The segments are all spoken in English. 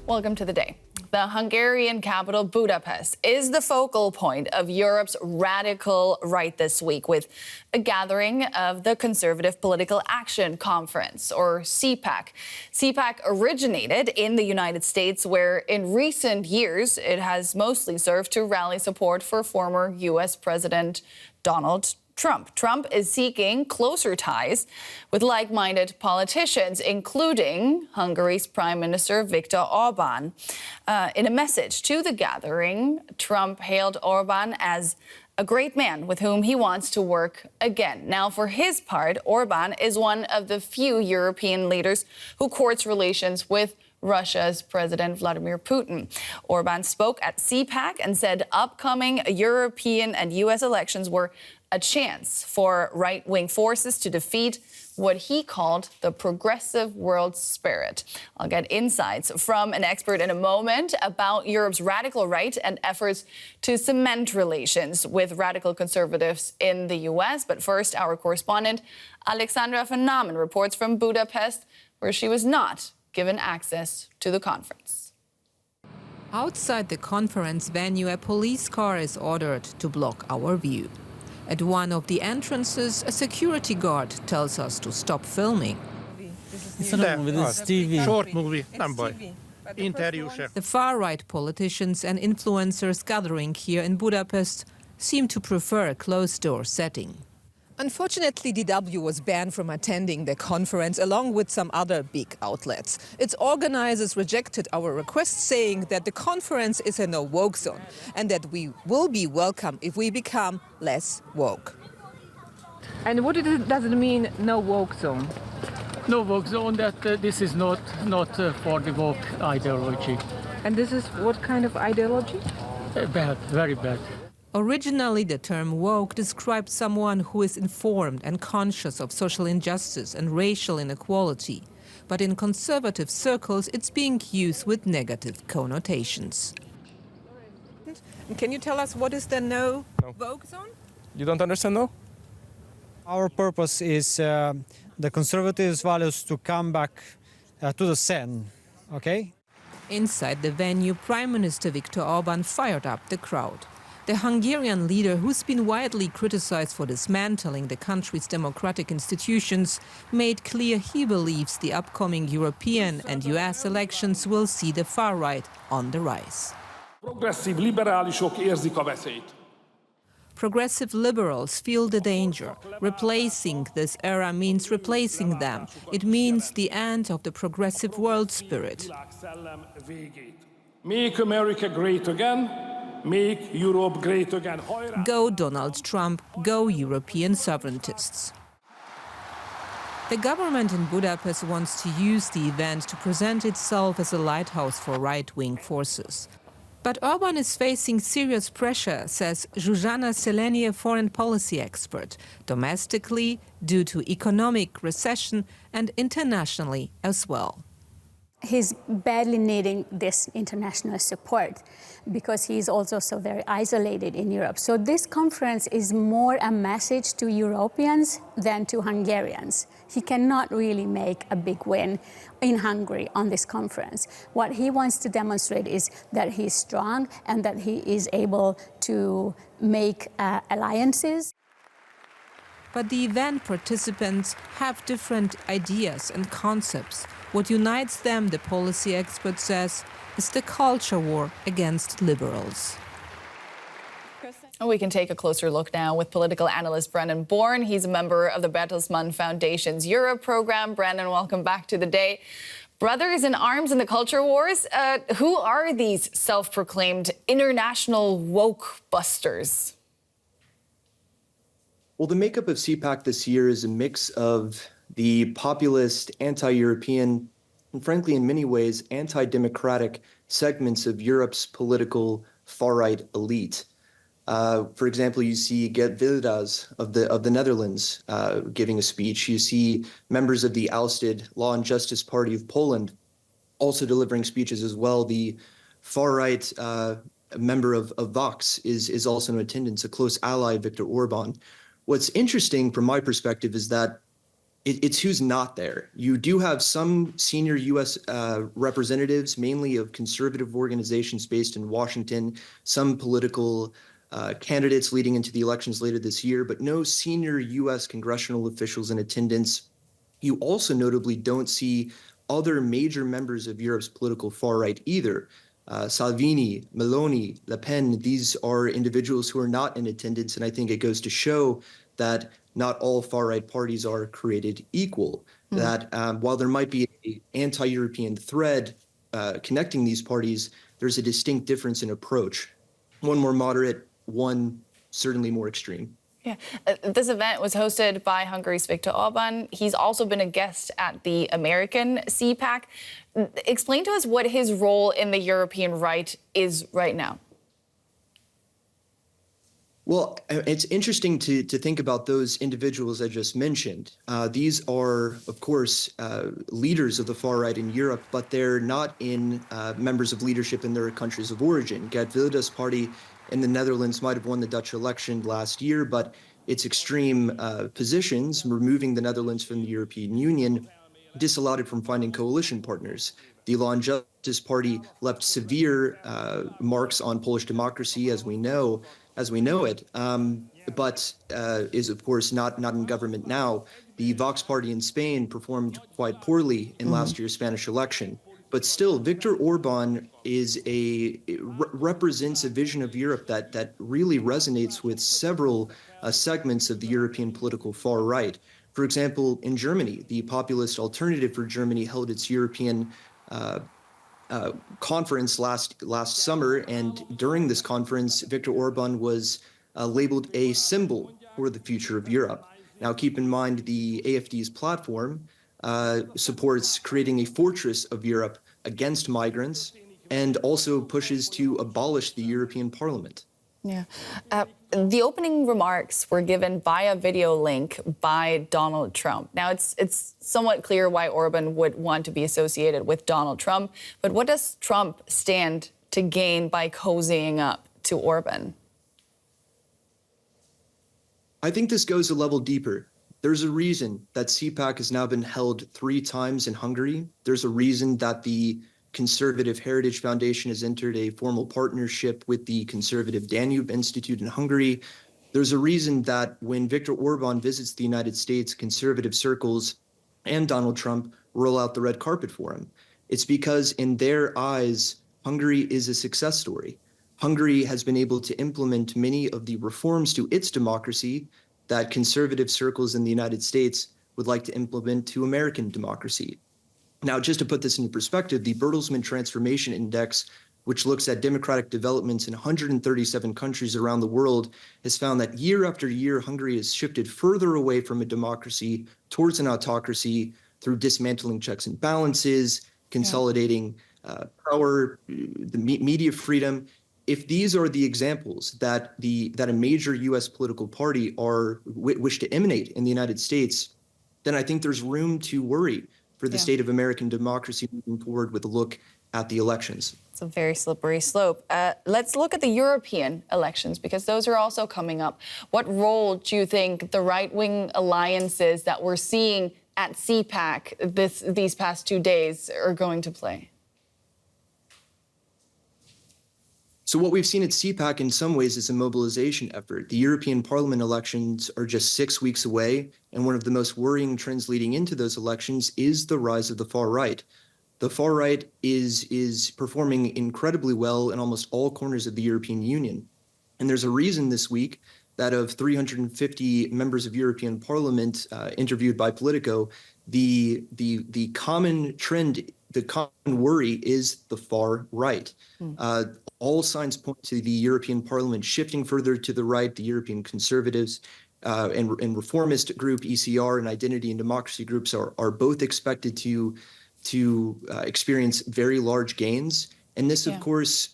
Welcome to the day. The Hungarian capital, Budapest, is the focal point of Europe's radical right this week, with a gathering of the Conservative Political Action Conference, or CPAC. CPAC originated in the United States, where in recent years it has mostly served to rally support for former U.S. President Donald Trump. Trump is seeking closer ties with like-minded politicians, including Hungary's Prime Minister Viktor Orban. In a message to the gathering, Trump hailed Orban as a great man with whom he wants to work again. Now, for his part, Orban is one of the few European leaders who courts relations with Russia's President Vladimir Putin. Orban spoke at CPAC and said upcoming European and U.S. elections were a chance for right-wing forces to defeat what he called the progressive world spirit. I'll get insights from an expert in a moment about Europe's radical right and efforts to cement relations with radical conservatives in the U.S. But first, our correspondent Alexandra van Namen reports from Budapest, where she was not given access to the conference. Outside the conference venue, a police car is ordered to block our view. At one of the entrances, a security guard tells us to stop filming. It's not a movie, this is TV. Short movie, nem baj. Interview se. The far-right politicians and influencers gathering here in Budapest seem to prefer a closed-door setting. Unfortunately, DW was banned from attending the conference along with some other big outlets. Its organizers rejected our request, saying that the conference is a no-woke zone and that we will be welcome if we become less woke. And what does it mean, no woke zone? No woke zone, that this is not for the woke ideology. And this is what kind of ideology? Bad, very bad. Originally, the term woke described someone who is informed and conscious of social injustice and racial inequality. But in conservative circles, it's being used with negative connotations. Can you tell us what is the no-woke zone? You don't understand, no? Our purpose is the conservative values to come back to the scene, okay? Inside the venue, Prime Minister Viktor Orban fired up the crowd. The Hungarian leader, who's been widely criticized for dismantling the country's democratic institutions, made clear he believes the upcoming European and US elections will see the far right on the rise. Progresszív liberálisok érzik a veszélyt. Progressive liberals feel the danger. Replacing this era means replacing them. It means the end of the progressive world spirit. Make America great again. Make Europe great again. Go Donald Trump, go European sovereigntists. The government in Budapest wants to use the event to present itself as a lighthouse for right-wing forces. But Orban is facing serious pressure, says Zsuzsanna Szeleny, a foreign policy expert, domestically due to economic recession and internationally as well. He's badly needing this international support because he's also so very isolated in Europe. So this conference is more a message to Europeans than to Hungarians. He cannot really make a big win in Hungary on this conference. What he wants to demonstrate is that he's strong and that he is able to make alliances. But the event participants have different ideas and concepts. What unites them, the policy expert says, is the culture war against liberals. We can take a closer look now with political analyst Brandon Bohrn. He's a member of the Bertelsmann Foundation's Europe program. Brandon, welcome back to the day. Brothers in arms in the culture wars. Who are these self-proclaimed international woke busters? Well, the makeup of CPAC this year is a mix of the populist, anti-European, and frankly, in many ways, anti-democratic segments of Europe's political far-right elite. For example, you see Geert Wilders of the Netherlands giving a speech. You see members of the ousted Law and Justice Party of Poland also delivering speeches as well. The far-right member of Vox is also in attendance, a close ally of Viktor Orban. What's interesting from my perspective is that it's who's not there. You do have some senior U.S. Representatives, mainly of conservative organizations based in Washington, some political candidates leading into the elections later this year, but no senior U.S. congressional officials in attendance. You also notably don't see other major members of Europe's political far right either. Salvini, Meloni, Le Pen, these are individuals who are not in attendance, and I think it goes to show that not all far-right parties are created equal, that while there might be an anti-European thread connecting these parties, there's a distinct difference in approach. One more moderate, one certainly more extreme. Yeah, this event was hosted by Hungary's Viktor Orban. He's also been a guest at the American CPAC. Explain to us what his role in the European right is right now. Well, it's interesting to think about those individuals I just mentioned. These are, of course, leaders of the far right in Europe, but they're not members of leadership in their countries of origin. Geert Wilders' party in the Netherlands might have won the Dutch election last year, but its extreme positions, removing the Netherlands from the European Union, disallowed it from finding coalition partners. The Law and Justice Party left severe marks on Polish democracy, as we know it, but is, of course, not in government now. The Vox Party in Spain performed quite poorly in last year's Spanish election. But still, Viktor Orban represents a vision of Europe that really resonates with several segments of the European political far right. For example, in Germany, the populist Alternative for Germany held its European conference last summer, and during this conference, Viktor Orban was labeled a symbol for the future of Europe. Now, keep in mind the AfD's platform supports creating a fortress of Europe against migrants and also pushes to abolish the European Parliament. Yeah. The opening remarks were given via video link by Donald Trump. Now, it's somewhat clear why Orban would want to be associated with Donald Trump, but what does Trump stand to gain by cozying up to Orban? I think this goes a level deeper. There's a reason that CPAC has now been held 3 times in Hungary. There's a reason that the Conservative Heritage Foundation has entered a formal partnership with the Conservative Danube Institute in Hungary. There's a reason that when Viktor Orban visits the United States, conservative circles and Donald Trump roll out the red carpet for him. It's because in their eyes, Hungary is a success story. Hungary has been able to implement many of the reforms to its democracy that conservative circles in the United States would like to implement to American democracy. Now, just to put this into perspective, the Bertelsmann Transformation Index, which looks at democratic developments in 137 countries around the world, has found that year after year, Hungary has shifted further away from a democracy towards an autocracy through dismantling checks and balances, consolidating power, the media freedom. If these are the examples that a major U.S. political party wish to emanate in the United States, then I think there's room to worry for the state of American democracy moving forward with a look at the elections. It's a very slippery slope. Let's look at the European elections, because those are also coming up. What role do you think the right-wing alliances that we're seeing at CPAC these past 2 days are going to play? So what we've seen at CPAC in some ways is a mobilization effort. The European Parliament elections are just 6 weeks away, and one of the most worrying trends leading into those elections is the rise of the far right. The far right is performing incredibly well in almost all corners of the European Union. And there's a reason this week that of 350 members of European Parliament interviewed by Politico, the common trend, the common worry is the far right. All signs point to the European Parliament shifting further to the right. The European conservatives and reformist group, ECR, and identity and democracy groups are both expected to experience very large gains. And this, of course,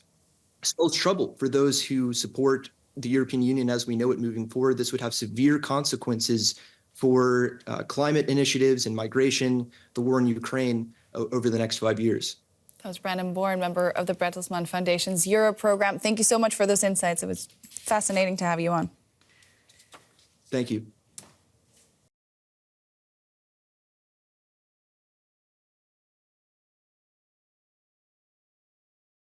spells trouble for those who support the European Union as we know it moving forward. This would have severe consequences for climate initiatives and migration, the war in Ukraine over the next 5 years. That was Brandon Bohrn, member of the Bertelsmann Foundation's Europe program. Thank you so much for those insights. It was fascinating to have you on. Thank you.